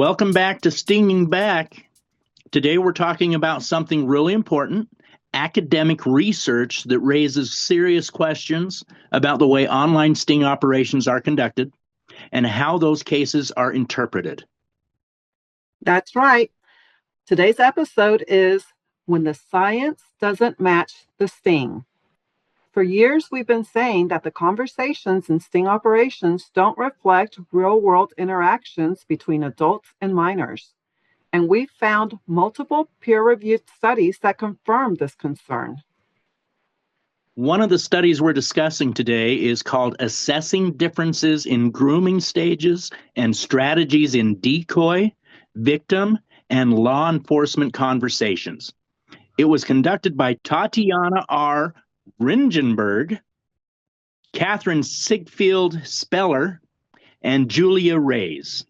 Welcome back to Stinging Back. Today we're talking about something really important, academic research that raises serious questions about the way online sting operations are conducted and how those cases are interpreted. That's right. Today's episode is When the Science Doesn't Match the Sting. For years, we've been saying that the conversations in sting operations don't reflect real-world interactions between adults and minors. And we found multiple peer-reviewed studies that confirm this concern. One of the studies we're discussing today is called Assessing Differences in Grooming Stages and Strategies in Decoy, Victim, and Law Enforcement Conversations. It was conducted by Tatiana R. Ringenberg, Catherine Sigfield Speller, and Julia Reyes.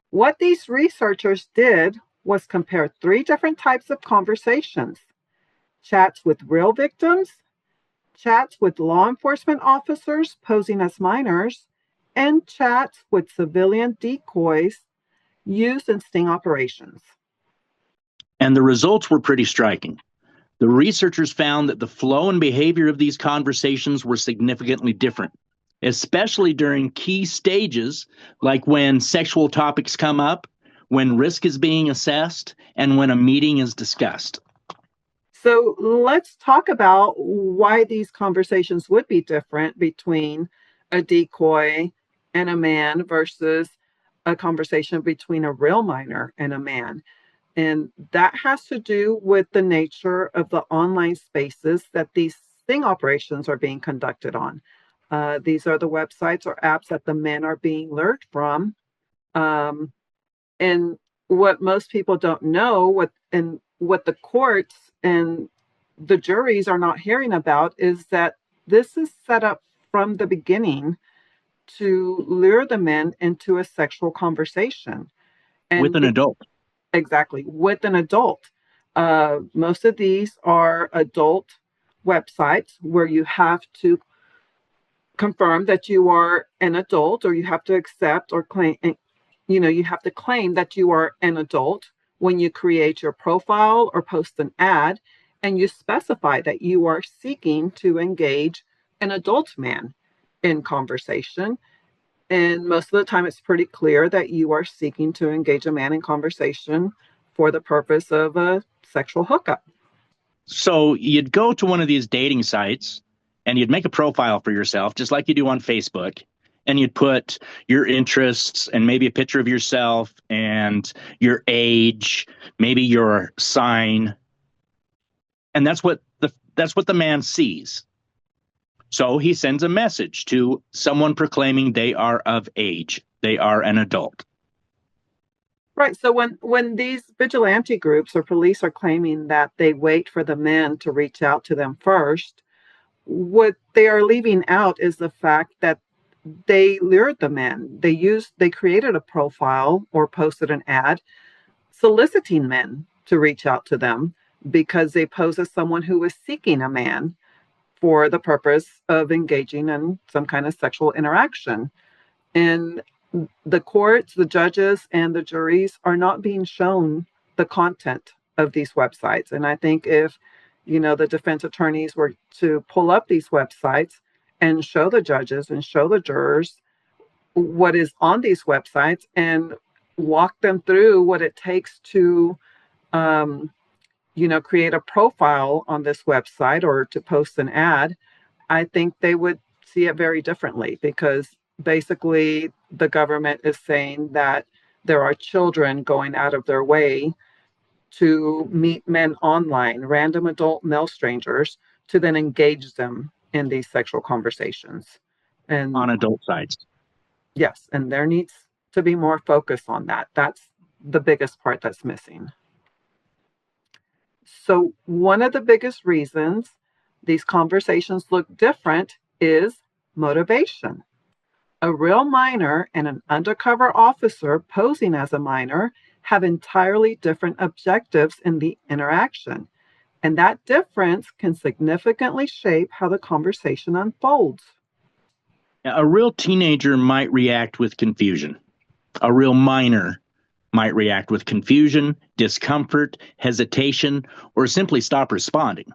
What these researchers did was compare 3 different types of conversations: chats with real victims, chats with law enforcement officers posing as minors, and chats with civilian decoys used in sting operations. And the results were pretty striking. The researchers found that the flow and behavior of these conversations were significantly different, especially during key stages like when sexual topics come up, when risk is being assessed, and when a meeting is discussed. So let's talk about why these conversations would be different between a decoy and a man versus a conversation between a real minor and a man. And that has to do with the nature of the online spaces that these sting operations are being conducted on. These are the websites or apps that the men are being lured from. And what most people don't know, what the courts and the juries are not hearing about, is that this is set up from the beginning to lure the men into a sexual conversation. With an adult. Exactly, with an adult. Most of these are adult websites where you have to confirm that you are an adult, or you have to accept or claim, you have to claim that you are an adult when you create your profile or post an ad, and you specify that you are seeking to engage an adult man in conversation. And most of the time, it's pretty clear that you are seeking to engage a man in conversation for the purpose of a sexual hookup. So you'd go to one of these dating sites and you'd make a profile for yourself, just like you do on Facebook. And you'd put your interests and maybe a picture of yourself and your age, maybe your sign. And that's what the man sees. So he sends a message to someone proclaiming they are of age. They are an adult. Right. So when these vigilante groups or police are claiming that they wait for the men to reach out to them first, what they are leaving out is the fact that they lured the men. They created a profile or posted an ad soliciting men to reach out to them because they pose as someone who was seeking a man for the purpose of engaging in some kind of sexual interaction. And the courts, the judges, and the juries are not being shown the content of these websites. And I think if, the defense attorneys were to pull up these websites and show the judges and show the jurors what is on these websites and walk them through what it takes to, create a profile on this website or to post an ad, I think they would see it very differently, because basically the government is saying that there are children going out of their way to meet men online, random adult male strangers, to then engage them in these sexual conversations. And on adult sites. Yes, and there needs to be more focus on that. That's the biggest part that's missing. So one of the biggest reasons these conversations look different is motivation. A real minor and an undercover officer posing as a minor have entirely different objectives in the interaction, and that difference can significantly shape how the conversation unfolds. A real teenager might react with confusion. A real minor might react with confusion, discomfort, hesitation, or simply stop responding.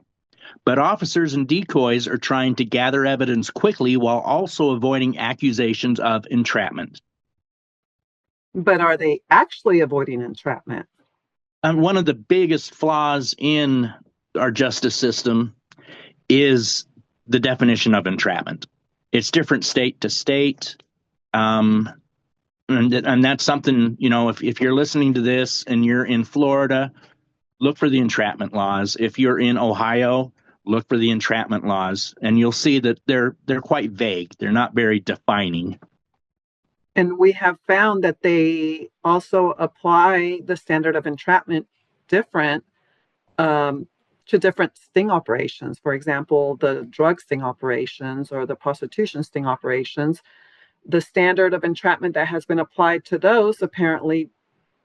But officers and decoys are trying to gather evidence quickly while also avoiding accusations of entrapment. But are they actually avoiding entrapment? And one of the biggest flaws in our justice system is the definition of entrapment. It's different state to state. And that's something, if you're listening to this and you're in Florida, look for the entrapment laws. If you're in Ohio, look for the entrapment laws, and you'll see that they're quite vague. They're not very defining. And we have found that they also apply the standard of entrapment different to different sting operations. For example, the drug sting operations or the prostitution sting operations. The standard of entrapment that has been applied to those apparently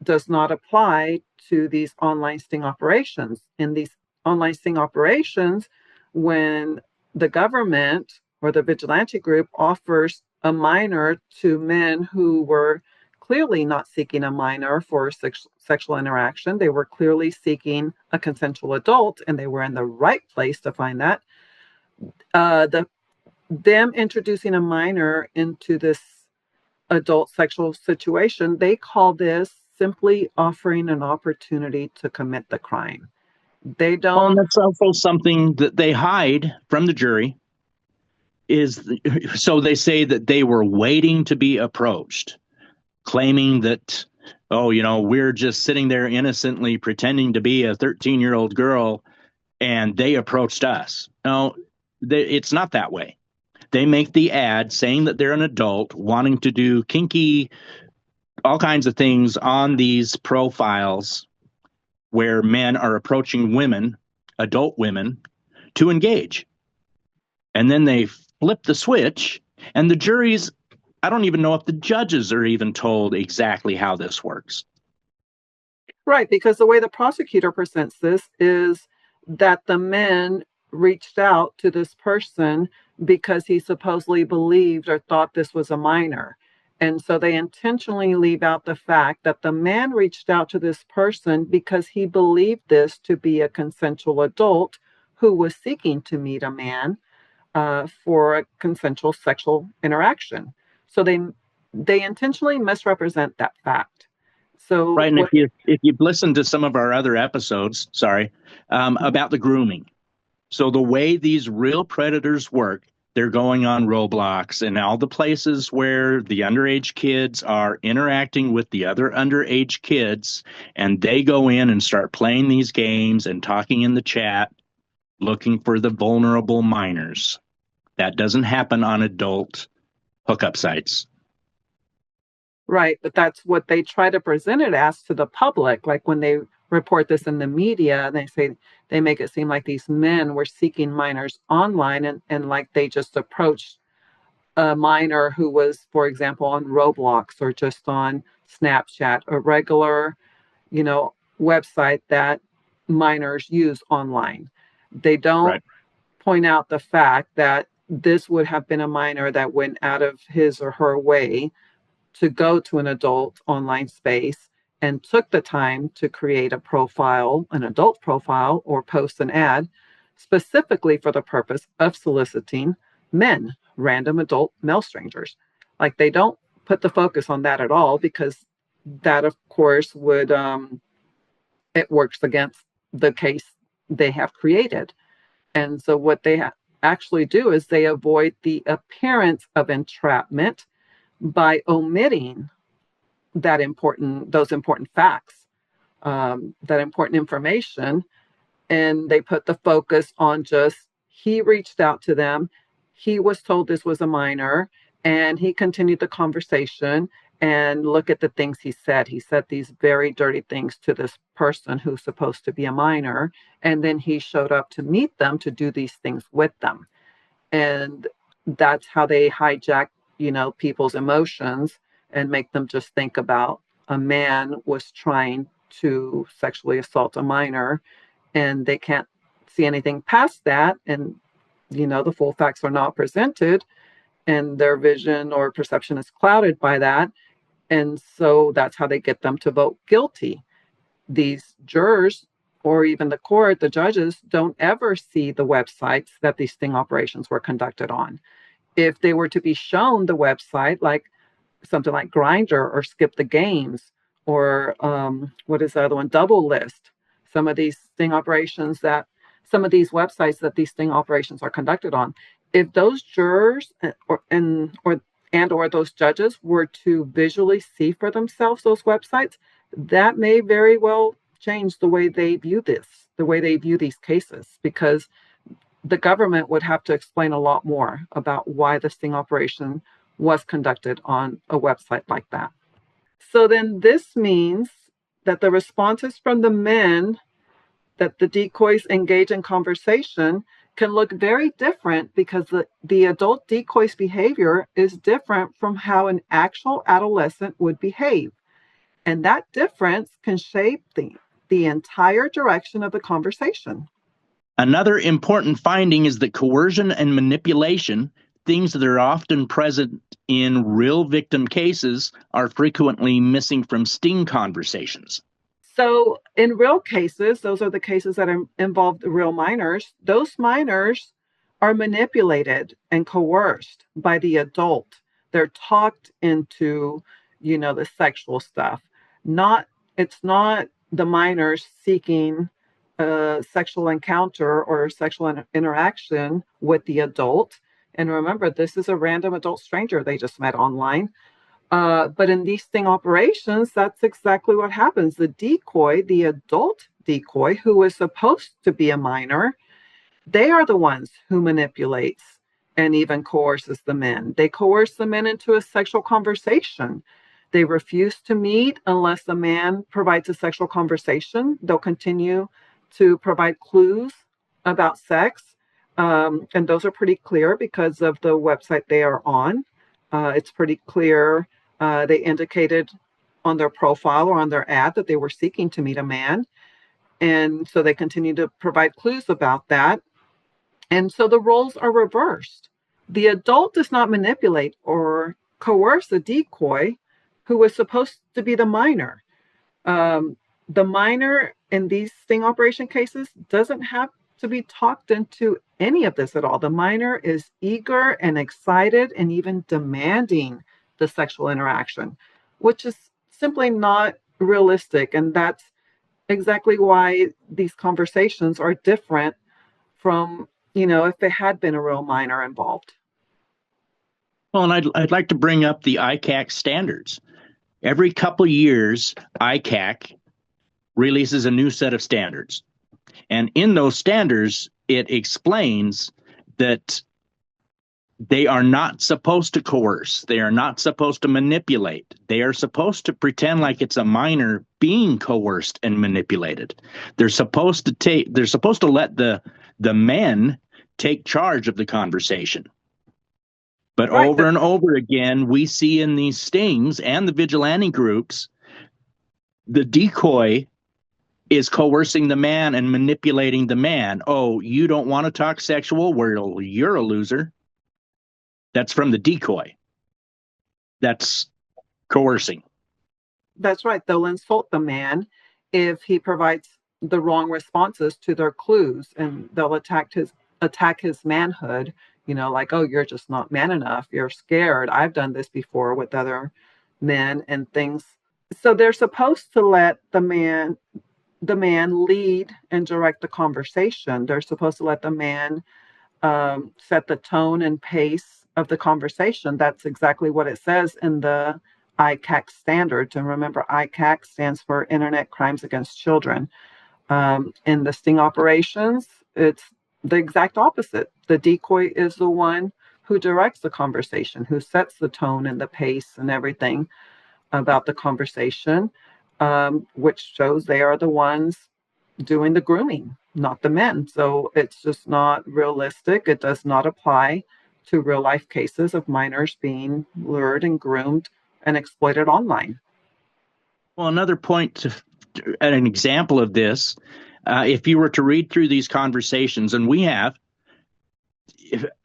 does not apply to these online sting operations. In these online sting operations, when the government or the vigilante group offers a minor to men who were clearly not seeking a minor for sexual interaction, they were clearly seeking a consensual adult, and they were in the right place to find that. Them introducing a minor into this adult sexual situation, they call this simply offering an opportunity to commit the crime. They don't. And that's also something that they hide from the jury. So they say that they were waiting to be approached, claiming that, we're just sitting there innocently pretending to be a 13-year-old girl, and they approached us. No, it's not that way. They make the ad saying that they're an adult wanting to do kinky, all kinds of things on these profiles where men are approaching women, adult women, to engage. And then they flip the switch, and the juries, I don't even know if the judges are even told exactly how this works. Right, because the way the prosecutor presents this is that the men reached out to this person because he supposedly believed or thought this was a minor. And so they intentionally leave out the fact that the man reached out to this person because he believed this to be a consensual adult who was seeking to meet a man for a consensual sexual interaction. So they intentionally misrepresent that fact. So right, and if you've listened to some of our other episodes, about the grooming. So the way these real predators work, they're going on Roblox and all the places where the underage kids are interacting with the other underage kids, and they go in and start playing these games and talking in the chat, looking for the vulnerable minors. That doesn't happen on adult hookup sites. Right, but that's what they try to present it as to the public. Like when they report this in the media, they make it seem like these men were seeking minors online, and like they just approached a minor who was, for example, on Roblox or just on Snapchat, a regular, website that minors use online. They don't point out the fact that this would have been a minor that went out of his or her way to go to an adult online space and took the time to create a profile, an adult profile, or post an ad specifically for the purpose of soliciting men, random adult male strangers. Like they don't put the focus on that at all, because that, of course, would it works against the case they have created. And so what they actually do is they avoid the appearance of entrapment by omitting those important facts, that important information, and they put the focus on just he reached out to them, he was told this was a minor, and he continued the conversation. And look at the things he said. He said these very dirty things to this person who's supposed to be a minor, and then he showed up to meet them to do these things with them. And that's how they hijack people's emotions and make them just think about a man was trying to sexually assault a minor, and they can't see anything past that. And, the full facts are not presented, and their vision or perception is clouded by that. And so that's how they get them to vote guilty. These jurors or even the court, the judges, don't ever see the websites that these sting operations were conducted on. If they were to be shown the website, like something like Grinder or Skip the Games or what is the other one, Double List, some of these sting operations that some of these websites that these sting operations are conducted on, if those jurors or those judges were to visually see for themselves those websites, that may very well change the way they view this, the way they view these cases, because the government would have to explain a lot more about why the sting operation was conducted on a website like that. So then this means that the responses from the men that the decoys engage in conversation can look very different because the adult decoy's behavior is different from how an actual adolescent would behave. And that difference can shape the entire direction of the conversation. Another important finding is that coercion and manipulation, things that are often present in real victim cases, are frequently missing from sting conversations. So in real cases, those are the cases that involve the real minors. Those minors are manipulated and coerced by the adult. They're talked into, the sexual stuff. It's not the minors seeking a sexual encounter or sexual interaction with the adult. And remember, this is a random adult stranger they just met online. But in these sting operations, that's exactly what happens. The decoy, the adult decoy, who is supposed to be a minor, they are the ones who manipulates and even coerces the men. They coerce the men into a sexual conversation. They refuse to meet unless the man provides a sexual conversation. They'll continue to provide clues about sex. And those are pretty clear because of the website they are on. It's pretty clear. They indicated on their profile or on their ad that they were seeking to meet a man. And so they continue to provide clues about that. And so the roles are reversed. The adult does not manipulate or coerce the decoy who was supposed to be the minor. The minor in these sting operation cases doesn't have to be talked into any of this at all. The minor is eager and excited and even demanding the sexual interaction, which is simply not realistic. And that's exactly why these conversations are different from, if there had been a real minor involved. Well, and I'd like to bring up the ICAC standards. Every couple years, ICAC releases a new set of standards. And in those standards, it explains that they are not supposed to coerce. They are not supposed to manipulate. They are supposed to pretend like it's a minor being coerced and manipulated. They're supposed to let the men take charge of the conversation. But right, over and over again, we see in these stings and the vigilante groups, the decoy is coercing the man and manipulating the man. Oh, you don't want to talk sexual? Well, you're a loser. That's from the decoy. That's coercing. That's right. They'll insult the man if he provides the wrong responses to their clues, and they'll attack his manhood. Like, oh, you're just not man enough. You're scared. I've done this before with other men and things. So they're supposed to let the man lead and direct the conversation. They're supposed to let the man set the tone and pace of the conversation. That's exactly what it says in the ICAC standards. And remember, ICAC stands for Internet Crimes Against Children. In the sting operations, it's the exact opposite. The decoy is the one who directs the conversation, who sets the tone and the pace and everything about the conversation, which shows they are the ones doing the grooming, not the men. So it's just not realistic. It does not apply to real life cases of minors being lured and groomed and exploited online. Well, another point, an example of this, if you were to read through these conversations, and we have,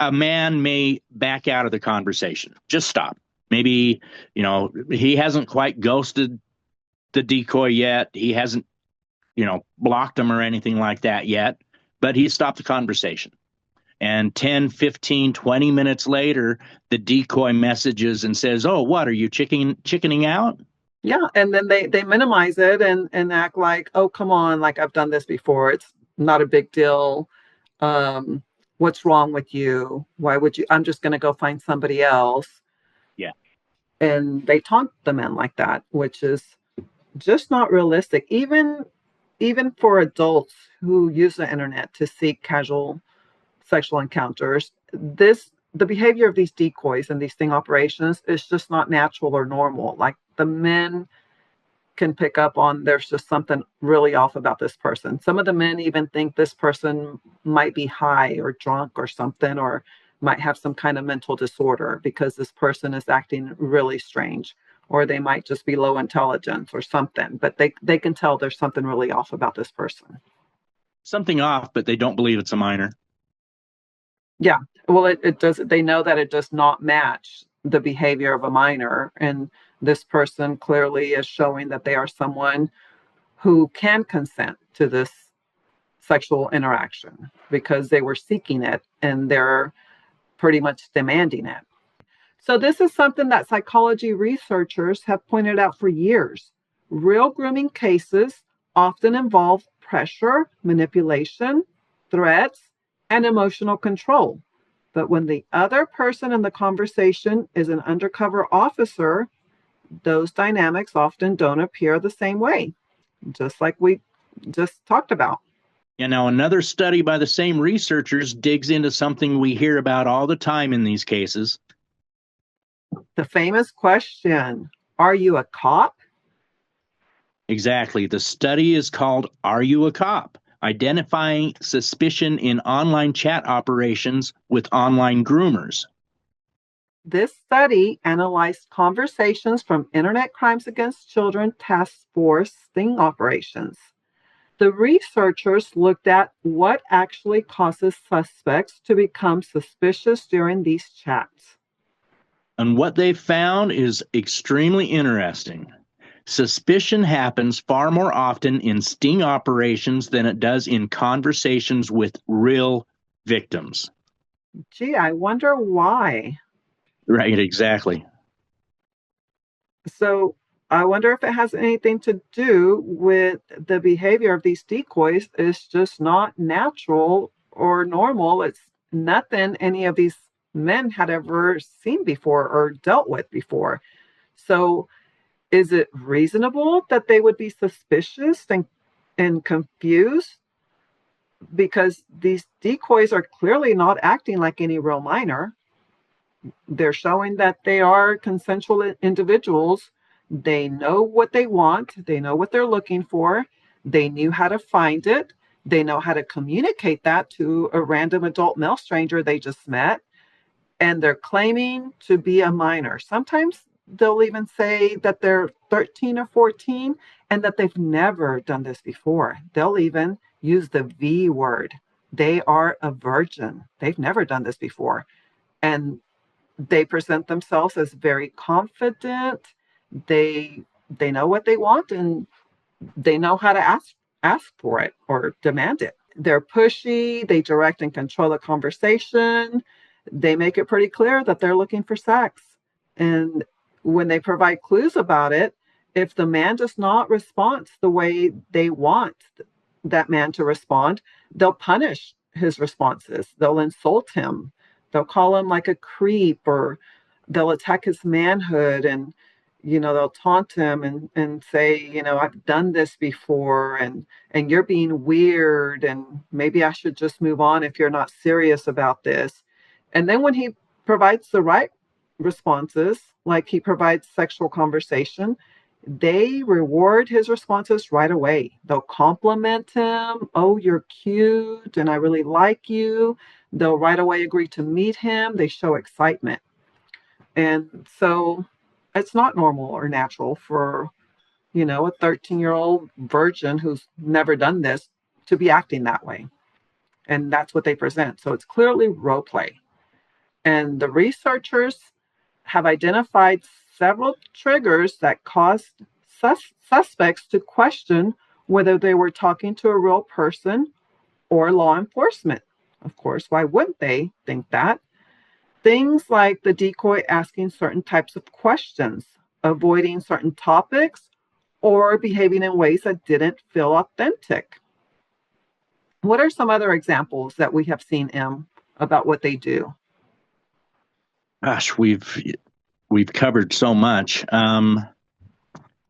a man may back out of the conversation, just stop. Maybe, he hasn't quite ghosted the decoy yet. He hasn't, blocked him or anything like that yet, but he stopped the conversation. And 10, 15, 20 minutes later, the decoy messages and says, "Oh, what are you chickening out?" Yeah, and then they minimize it and act like, "Oh, come on, like I've done this before. It's not a big deal. Um, what's wrong with you? Why would you? I'm just going to go find somebody else." Yeah. And they taunt the men like that, which is just not realistic. Even for adults who use the internet to seek casual sexual encounters, the behavior of these decoys and these sting operations is just not natural or normal. Like the men can pick up on there's just something really off about this person. Some of the men even think this person might be high or drunk or something, or might have some kind of mental disorder because this person is acting really strange, or they might just be low intelligence or something, but they can tell there's something really off about this person. Something off, but they don't believe it's a minor. Yeah. Well, it does. They know that it does not match the behavior of a minor. And this person clearly is showing that they are someone who can consent to this sexual interaction because they were seeking it and they're pretty much demanding it. So, this is something that psychology researchers have pointed out for years. Real grooming cases often involve pressure, manipulation, threats, and emotional control. But when the other person in the conversation is an undercover officer, those dynamics often don't appear the same way, just like we just talked about. And now another study by the same researchers digs into something we hear about all the time in these cases. The famous question, are you a cop? Exactly. The study is called "Are You a Cop?" Identifying suspicion in online chat operations with online groomers. This study analyzed conversations from Internet Crimes Against Children Task Force sting operations. The researchers looked at what actually causes suspects to become suspicious during these chats. And what they found is extremely interesting. Suspicion happens far more often in sting operations than it does in conversations with real victims. Gee, I wonder why. Right, exactly. So I wonder if it has anything to do with the behavior of these decoys is just not natural or normal. It's nothing any of these men had ever seen before or dealt with before. So is it reasonable that they would be suspicious and confused? Because these decoys are clearly not acting like any real minor. They're showing that they are consensual individuals. They know what they want, they know what they're looking for, they knew how to find it, they know how to communicate that to a random adult male stranger they just met, and they're claiming to be a minor. Sometimes they'll even say that they're 13 or 14 and that they've never done this before. They'll even use the V word. They are a virgin. They've never done this before. And they present themselves as very confident. They they know what they want and they know how to ask for it or demand it. They're pushy, they direct and control the conversation. They make it pretty clear that they're looking for sex. And when they provide clues about it, if the man does not respond the way they want that man to respond, they'll punish his responses. They'll insult him. They'll call him like a creep, or they'll attack his manhood, and they'll taunt him and say, I've done this before, and you're being weird, and maybe I should just move on if you're not serious about this. And then when he provides the right responses, like he provides sexual conversation, they reward his responses right away. They'll compliment him. Oh, you're cute, and I really like you. They'll right away agree to meet him. They show excitement. And so it's not normal or natural for, a 13-year-old virgin who's never done this to be acting that way. And that's what they present. So it's clearly role play. And the researchers have identified several triggers that caused suspects to question whether they were talking to a real person or law enforcement. Of course, why wouldn't they think that? Things like the decoy asking certain types of questions, avoiding certain topics, or behaving in ways that didn't feel authentic. What are some other examples that we have seen, Em, about what they do? Gosh, we've covered so much.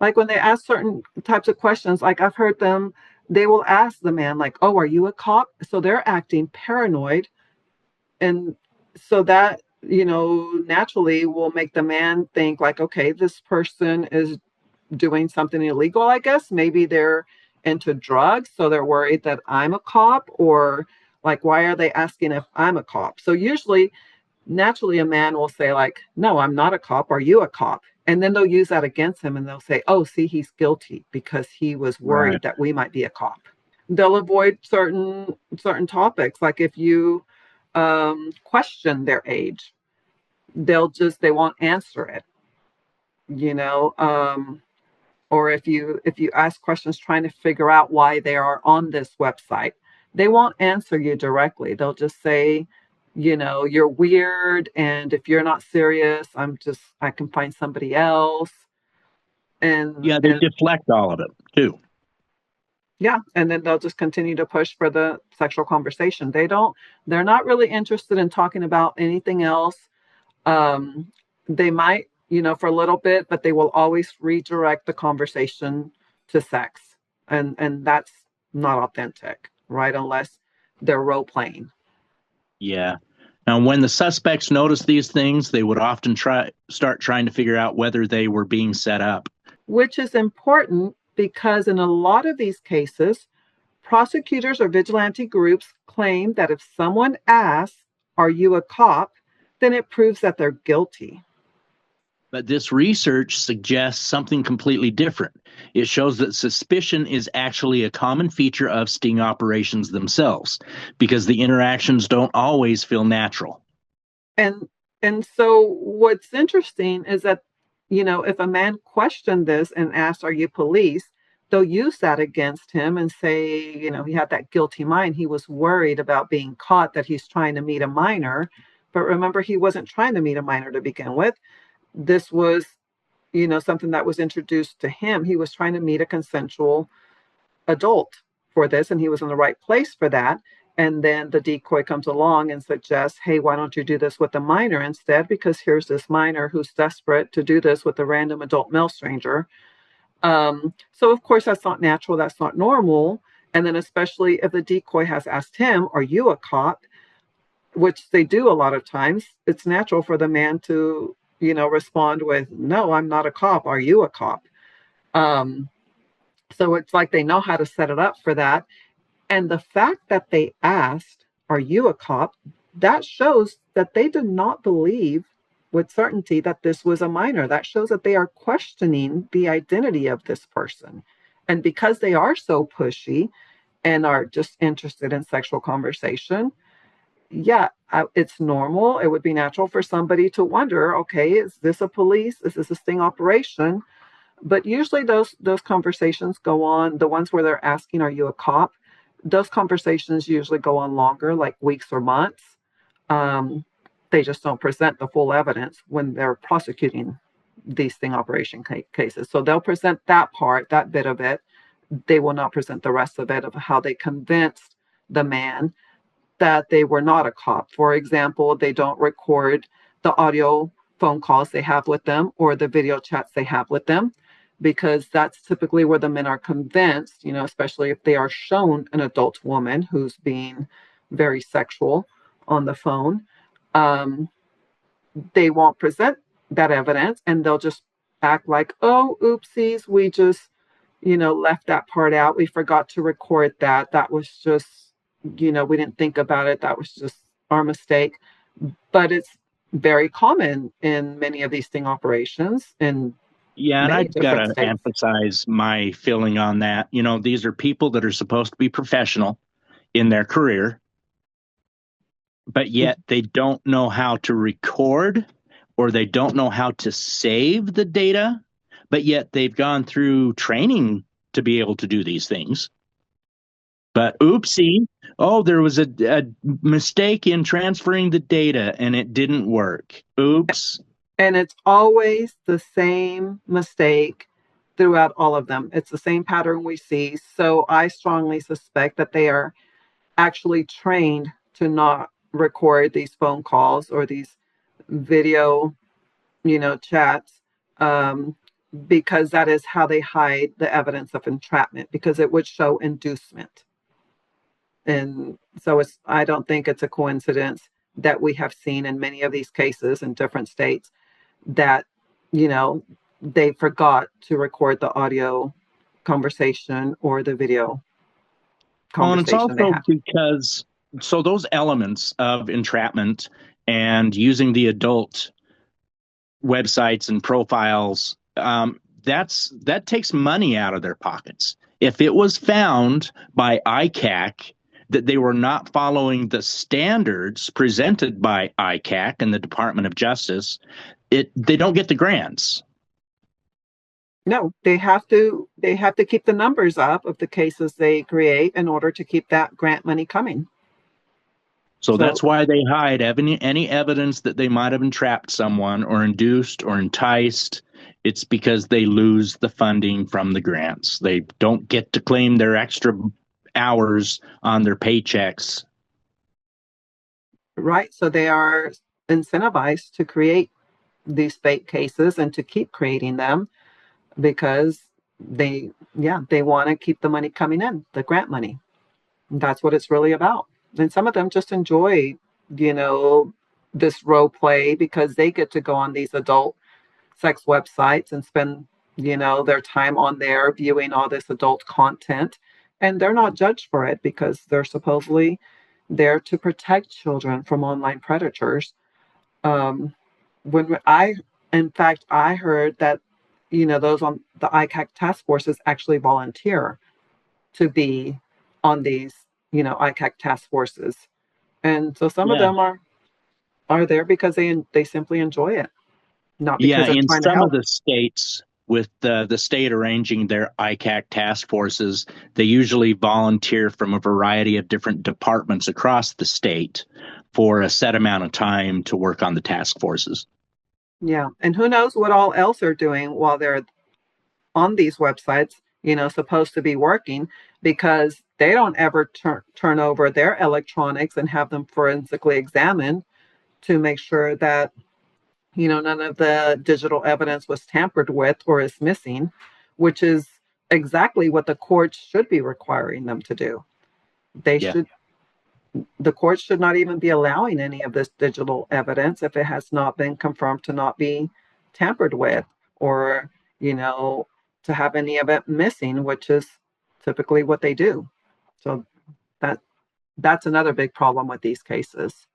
Like when they ask certain types of questions, like I've heard them, they will ask the man, like, "Oh, are you a cop?" So they're acting paranoid. And so that, naturally will make the man think, like, okay, this person is doing something illegal, I guess. Maybe they're into drugs, so they're worried that I'm a cop, or like, why are they asking if I'm a cop? So usually, naturally, a man will say, like, no, I'm not a cop. Are you a cop? And then they'll use that against him and they'll say, oh, see, he's guilty because he was Right. worried that we might be a cop. They'll avoid certain topics, like if you question their age, they won't answer it, you know. Or if you ask questions trying to figure out why they are on this website, they won't answer you directly. They'll just say, you're weird, and if you're not serious, I can find somebody else. and Yeah, they and deflect all of it too. yeah, and then they'll just continue to push for the sexual conversation. They're not really interested in talking about anything else. They might, for a little bit, but they will always redirect the conversation to sex. And that's not authentic, right? Unless they're role playing. Yeah. Now, when the suspects noticed these things, they would often start trying to figure out whether they were being set up. Which is important because in a lot of these cases, prosecutors or vigilante groups claim that if someone asks, "Are you a cop?" then it proves that they're guilty. But this research suggests something completely different. It shows that suspicion is actually a common feature of sting operations themselves because the interactions don't always feel natural. And so what's interesting is that, if a man questioned this and asked, "Are you police?" they'll use that against him and say, he had that guilty mind. He was worried about being caught, that he's trying to meet a minor. But remember, he wasn't trying to meet a minor to begin with. This was, something that was introduced to him. He was trying to meet a consensual adult for this, and he was in the right place for that. And then the decoy comes along and suggests, hey, why don't you do this with a minor instead? Because here's this minor who's desperate to do this with a random adult male stranger. So, of course, that's not natural. That's not normal. And then, especially if the decoy has asked him, "Are you a cop?" which they do a lot of times, it's natural for the man to, respond with, "No, I'm not a cop. Are you a cop?" Um, so it's like they know how to set it up for that. And the fact that they asked, "Are you a cop?" that shows that they did not believe with certainty that this was a minor. That shows that they are questioning the identity of this person. And because they are so pushy and are just interested in sexual conversation, yeah, it's normal. It would be natural for somebody to wonder, okay, is this a police? Is this a sting operation? But usually those conversations go on, the ones where they're asking, "Are you a cop?" Those conversations usually go on longer, like weeks or months. Um, they just don't present the full evidence when they're prosecuting these sting operation cases. So they'll present that part, that bit of it. They will not present the rest of it, of how they convinced the man that they were not a cop. For example, they don't record the audio phone calls they have with them or the video chats they have with them, because that's typically where the men are convinced, especially if they are shown an adult woman who's being very sexual on the phone. Um, they won't present that evidence, and they'll just act like, "Oh, oopsies, we just, left that part out. We forgot to record that. That was just, we didn't think about it. That was just our mistake." But it's very common in many of these sting operations in Yeah, and many I've got different to states. emphasize my feeling on that. These are people that are supposed to be professional in their career, but yet they don't know how to record or they don't know how to save the data, but yet they've gone through training to be able to do these things. But oopsie, oh, there was a mistake in transferring the data and it didn't work. Oops. And it's always the same mistake throughout all of them. It's the same pattern we see. So I strongly suspect that they are actually trained to not record these phone calls or these video, chats, because that is how they hide the evidence of entrapment, because it would show inducement. And so I don't think it's a coincidence that we have seen in many of these cases in different states that, they forgot to record the audio conversation or the video Well, and it's conversation they also had. because so those elements of entrapment and using the adult websites and profiles, that takes money out of their pockets. If it was found by ICAC that they were not following the standards presented by ICAC and the Department of Justice, they don't get the grants. No, they have to keep the numbers up of the cases they create in order to keep that grant money coming. So that's why they hide any evidence that they might have entrapped someone or induced or enticed. It's because they lose the funding from the grants. They don't get to claim their extra hours on their paychecks. Right. So they are incentivized to create these fake cases and to keep creating them because they want to keep the money coming in, the grant money. And that's what it's really about. And some of them just enjoy, this role play because they get to go on these adult sex websites and spend, their time on there viewing all this adult content. And they're not judged for it because they're supposedly there to protect children from online predators. In fact, I heard that, those on the ICAC task forces actually volunteer to be on these, ICAC task forces. And so some of Yeah. them are there because they simply enjoy it, not because Yeah, they're in trying to some of help. the states, with the state arranging their ICAC task forces, they usually volunteer from a variety of different departments across the state for a set amount of time to work on the task forces. Yeah. And who knows what all else they're doing while they're on these websites, supposed to be working, because they don't ever turn over their electronics and have them forensically examined to make sure that, none of the digital evidence was tampered with or is missing, which is exactly what the courts should be requiring them to do. They Yeah. should The courts should not even be allowing any of this digital evidence if it has not been confirmed to not be tampered with, or, to have any of it missing, which is typically what they do. So that's another big problem with these cases.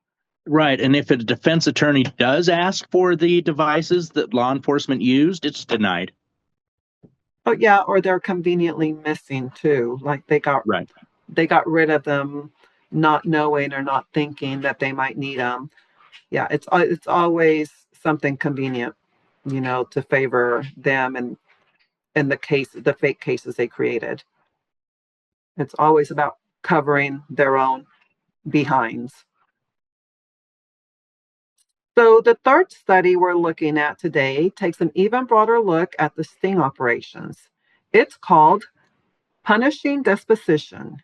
Right. And if a defense attorney does ask for the devices that law enforcement used, it's denied. Oh yeah, or they're conveniently missing too. Like Right. they got rid of them, not knowing or not thinking that they might need them. Yeah, it's always something convenient, to favor them and the fake cases they created. It's always about covering their own behinds. So the third study we're looking at today takes an even broader look at the sting operations. It's called Punishing Disposition: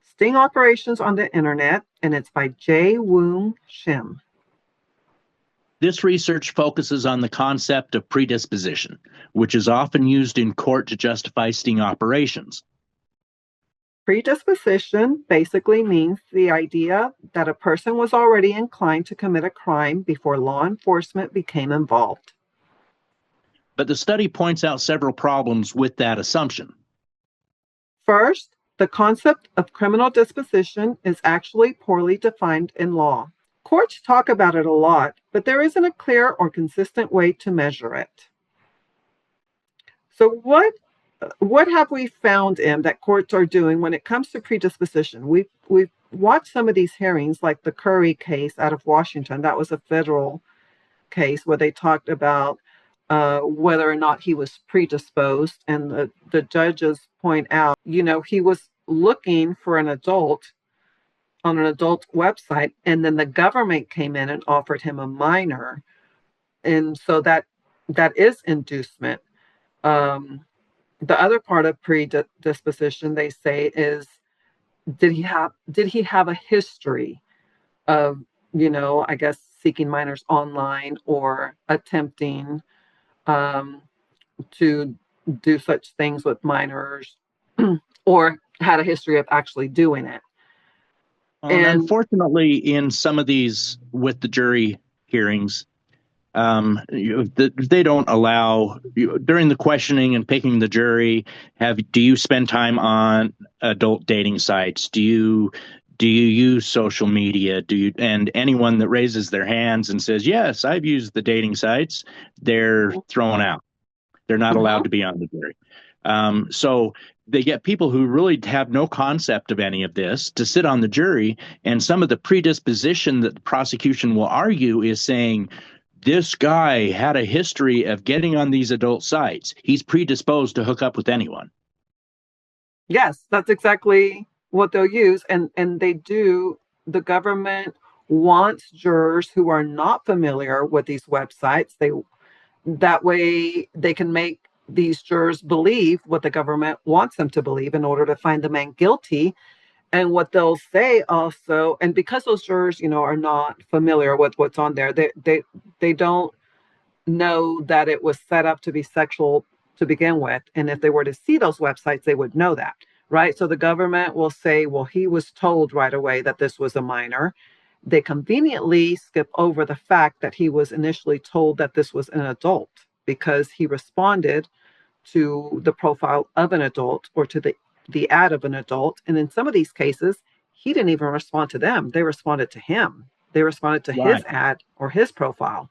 Sting Operations on the Internet, and it's by Jae Woong Shim. This research focuses on the concept of predisposition, which is often used in court to justify sting operations. Predisposition basically means the idea that a person was already inclined to commit a crime before law enforcement became involved. But the study points out several problems with that assumption. First, the concept of criminal disposition is actually poorly defined in law. Courts talk about it a lot, but there isn't a clear or consistent way to measure it. So what have we found in that courts are doing when it comes to predisposition? We've watched some of these hearings, like the Curry case out of Washington. That was a federal case where they talked about whether or not he was predisposed, and the judges point out, he was looking for an adult on an adult website, and then the government came in and offered him a minor, and so that is inducement. The other part of predisposition, they say, is did he have a history of, I guess, seeking minors online or attempting to do such things with minors, or had a history of actually doing it. And unfortunately, in some of these with the jury hearings, they don't allow during the questioning and picking the jury. Do you spend time on adult dating sites? Do you use social media? And anyone that raises their hands and says, yes, I've used the dating sites, they're thrown out. They're not allowed to be on the jury. So they get people who really have no concept of any of this to sit on the jury. And some of the predisposition that the prosecution will argue is saying, this guy had a history of getting on these adult sites. He's predisposed to hook up with anyone. Yes, that's exactly what they'll use. And they do. The government wants jurors who are not familiar with these websites. That way they can make these jurors believe what the government wants them to believe in order to find the man guilty. And what they'll say also, and because those jurors, are not familiar with what's on there, they don't know that it was set up to be sexual to begin with. And if they were to see those websites, they would know that, right? So the government will say, well, he was told right away that this was a minor. They conveniently skip over the fact that he was initially told that this was an adult because he responded to the profile of an adult or to the ad of an adult. And in some of these cases, he didn't even respond to them. They responded to him. They responded to his ad or his profile.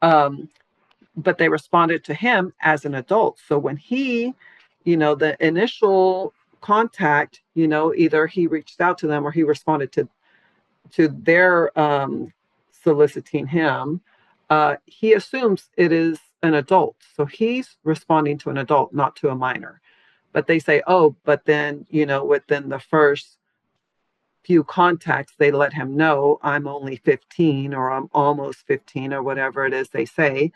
But they responded to him as an adult. So when he, the initial contact, either he reached out to them or he responded to their soliciting him, he assumes it is an adult. So he's responding to an adult, not to a minor. But they say, oh, but then, within the first few contacts, they let him know I'm only 15 or I'm almost 15 or whatever it is they say.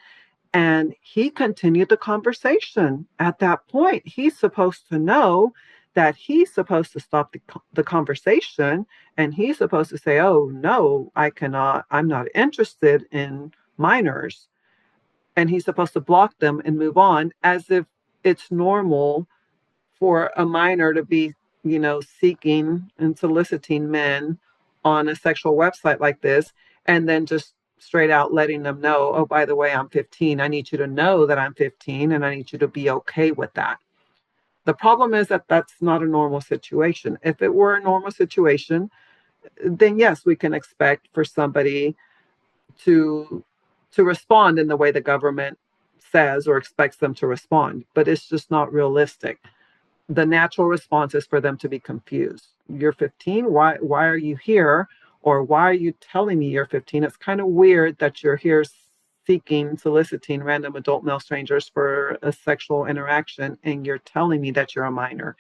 And he continued the conversation. At that point, he's supposed to know that he's supposed to stop the conversation, and he's supposed to say, oh, no, I cannot, I'm not interested in minors. And he's supposed to block them and move on as if it's normal for a minor to be, seeking and soliciting men on a sexual website like this, and then just straight out letting them know, oh, by the way, I'm 15. I need you to know that I'm 15, and I need you to be okay with that. The problem is that that's not a normal situation. If it were a normal situation, then yes, we can expect for somebody to respond in the way the government says or expects them to respond, but it's just not realistic. The natural response is for them to be confused. You're 15? Why are you here? Or why are you telling me you're 15? It's kind of weird that you're here soliciting random adult male strangers for a sexual interaction, and you're telling me that you're a minor.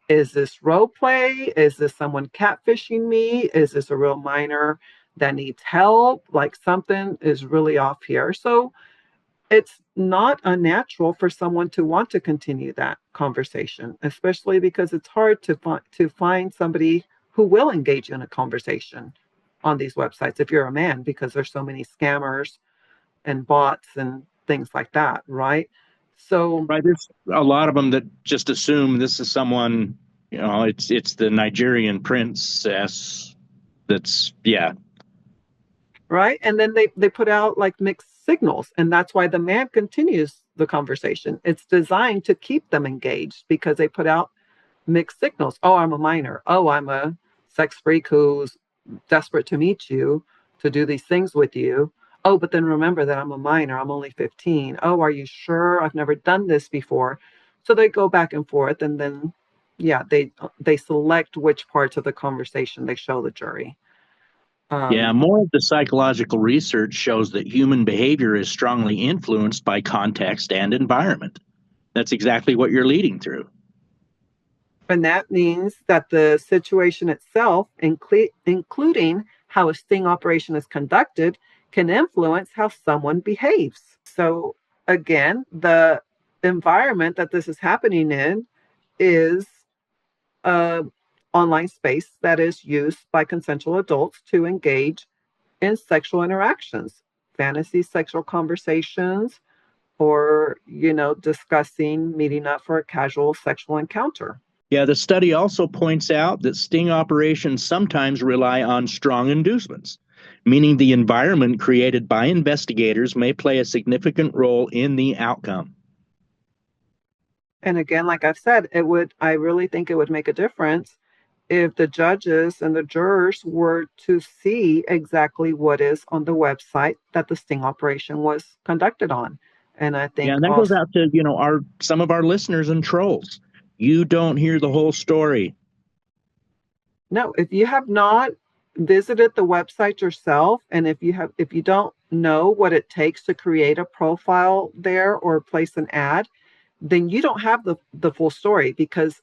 Is this role play? Is this someone catfishing me? Is this a real minor that needs help? Like, something is really off here. So it's not unnatural for someone to want to continue that conversation, especially because it's hard to find somebody who will engage in a conversation on these websites if you're a man, because there's so many scammers and bots and things like that, right? So there's a lot of them that just assume this is someone, it's the Nigerian princess that's, right. And then they put out like mixed signals, and that's why the man continues the conversation. It's designed to keep them engaged because they put out mixed signals. Oh, I'm a minor. Oh, I'm a sex freak who's desperate to meet you, to do these things with you. Oh, but then remember that I'm a minor. I'm only 15. Oh, are you sure? I've never done this before. So they go back and forth, and then they select which parts of the conversation they show the jury. Yeah, Um, more of the psychological research shows that human behavior is strongly influenced by context and environment. That's exactly what you're leading through. and that means that the situation itself, including how a sting operation is conducted, can influence how someone behaves. So, again, the environment that this is happening in is a online space that is used by consensual adults to engage in sexual interactions, fantasy sexual conversations, or, discussing meeting up for a casual sexual encounter. Yeah, the study also points out that sting operations sometimes rely on strong inducements, meaning the environment created by investigators may play a significant role in the outcome. And again, like I've said, I really think it would make a difference if the judges and the jurors were to see exactly what is on the website that the sting operation was conducted on. And I Yeah, think and that goes also, out to, our some of our listeners and trolls. You don't hear the whole story. no, if you have not visited the website yourself, and if you don't know what it takes to create a profile there or place an ad, then you don't have the full story, because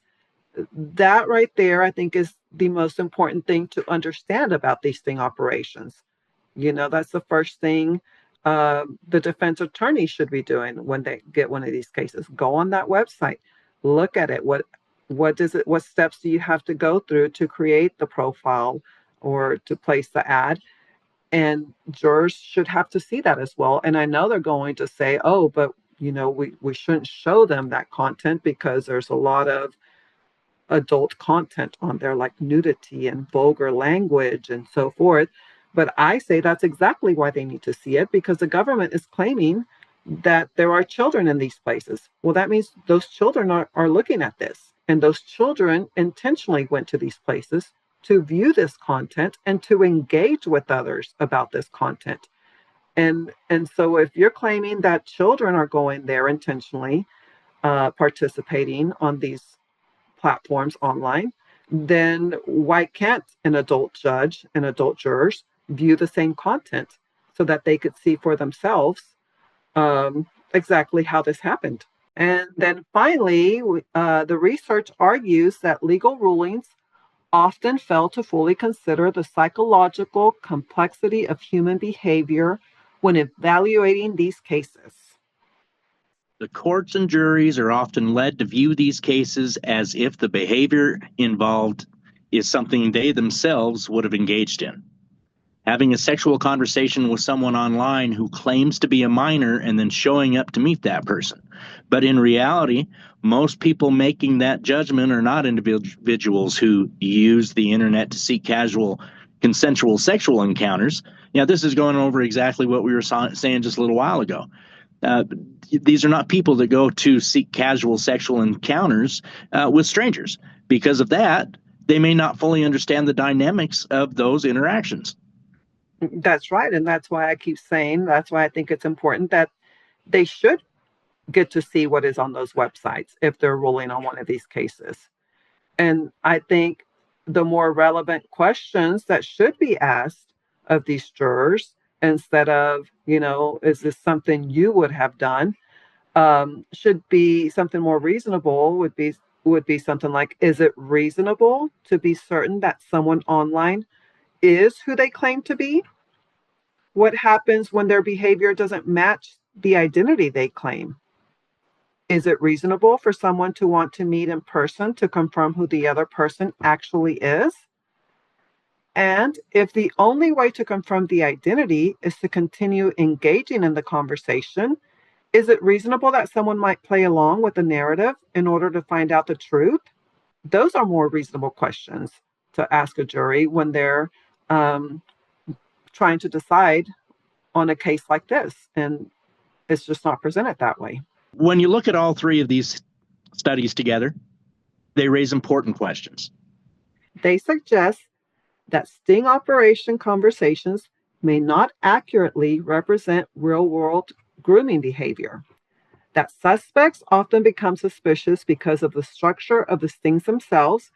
that right there, I think, is the most important thing to understand about these sting operations. That's the first thing the defense attorney should be doing when they get one of these cases. Go on that website, look at it. What steps do you have to go through to create the profile or to place the ad? And jurors should have to see that as well. And I know they're going to say, oh, but we shouldn't show them that content because there's a lot of adult content on there, like nudity and vulgar language and so forth. But I say that's exactly why they need to see it, because the government is claiming that there are children in these places. Well, that means those children are looking at this, and those children intentionally went to these places to view this content and to engage with others about this content. And so if you're claiming that children are going there intentionally, participating on these platforms online, then why can't an adult judge and adult jurors view the same content so that they could see for themselves exactly how this happened? And then finally, the research argues that legal rulings often fail to fully consider the psychological complexity of human behavior when evaluating these cases. The courts and juries are often led to view these cases as if the behavior involved is something they themselves would have engaged in. Having a sexual conversation with someone online who claims to be a minor and then showing up to meet that person. But in reality, most people making that judgment are not individuals who use the internet to seek casual, consensual sexual encounters. This is going over exactly what we were saying just a little while ago. Uh, these are not people that go to seek casual sexual encounters with strangers. Because of that, they may not fully understand the dynamics of those interactions. That's right. And that's why I keep saying, that's why I think it's important that they should get to see what is on those websites if they're ruling on one of these cases. And I think the more relevant questions that should be asked of these jurors, instead of, is this something you would have done, should be something more reasonable. Would be something like, is it reasonable to be certain that someone online is who they claim to be? What happens when their behavior doesn't match the identity they claim? Is it reasonable for someone to want to meet in person to confirm who the other person actually is? And if the only way to confirm the identity is to continue engaging in the conversation, is it reasonable that someone might play along with the narrative in order to find out the truth? Those are more reasonable questions to ask a jury when they're um, trying to decide on a case like this. And it's just not presented that way. When you look at all three of these studies together, they raise important questions. They suggest that sting operation conversations may not accurately represent real world grooming behavior, that suspects often become suspicious because of the structure of the stings themselves,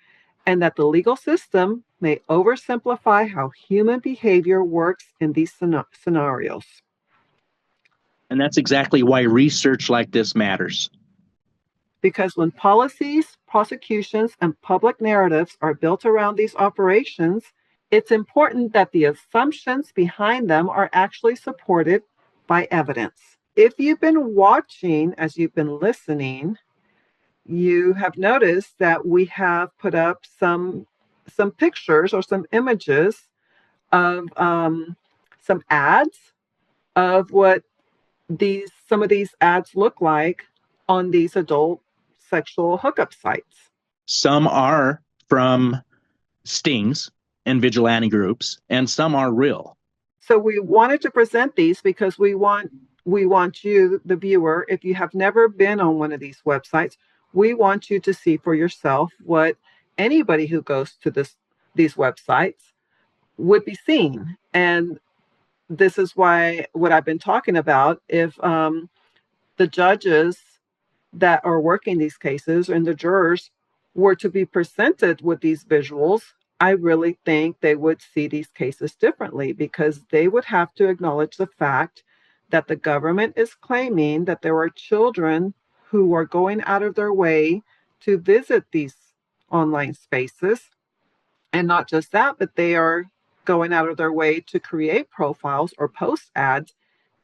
and that the legal system may oversimplify how human behavior works in these scenarios. And that's exactly why research like this matters. Because when policies, prosecutions, and public narratives are built around these operations, it's important that the assumptions behind them are actually supported by evidence. If you've been watching as you've been listening, you have noticed that we have put up some pictures or some images of some ads of what some of these ads look like on these adult sexual hookup sites. Some are from stings and vigilante groups, and some are real. So we wanted to present these because we want you, the viewer, if you have never been on one of these websites, we want you to see for yourself what anybody who goes to these websites would be seeing. And this is why what I've been talking about, if the judges that are working these cases and the jurors were to be presented with these visuals, I really think they would see these cases differently, because they would have to acknowledge the fact that the government is claiming that there are children who are going out of their way to visit these online spaces. And not just that, but they are going out of their way to create profiles or post ads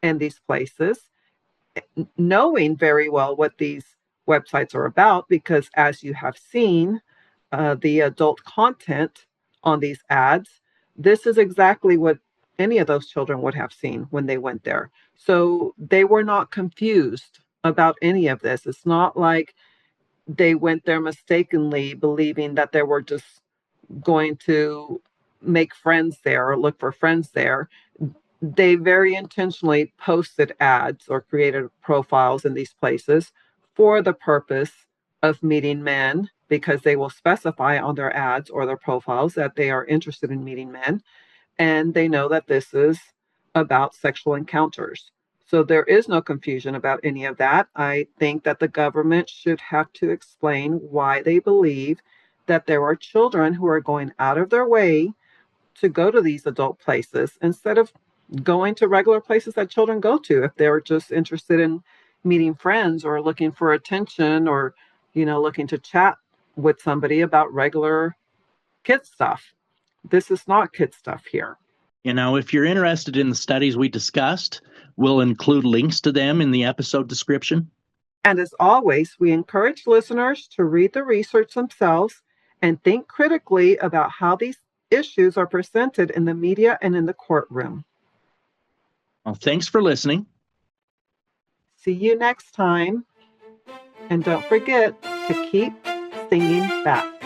in these places, knowing very well what these websites are about, because as you have seen, the adult content on these ads, this is exactly what any of those children would have seen when they went there. So they were not confused about any of this. It's not like they went there mistakenly believing that they were just going to make friends there or look for friends there. They very intentionally posted ads or created profiles in these places for the purpose of meeting men, because they will specify on their ads or their profiles that they are interested in meeting men. And they know that this is about sexual encounters. So there is no confusion about any of that. I think that the government should have to explain why they believe that there are children who are going out of their way to go to these adult places instead of going to regular places that children go to if they're just interested in meeting friends or looking for attention, or looking to chat with somebody about regular kid stuff. This is not kid stuff here. If you're interested in the studies we discussed, we'll include links to them in the episode description. And as always, we encourage listeners to read the research themselves and think critically about how these issues are presented in the media and in the courtroom. Well, thanks for listening. See you next time. And don't forget to keep singing back.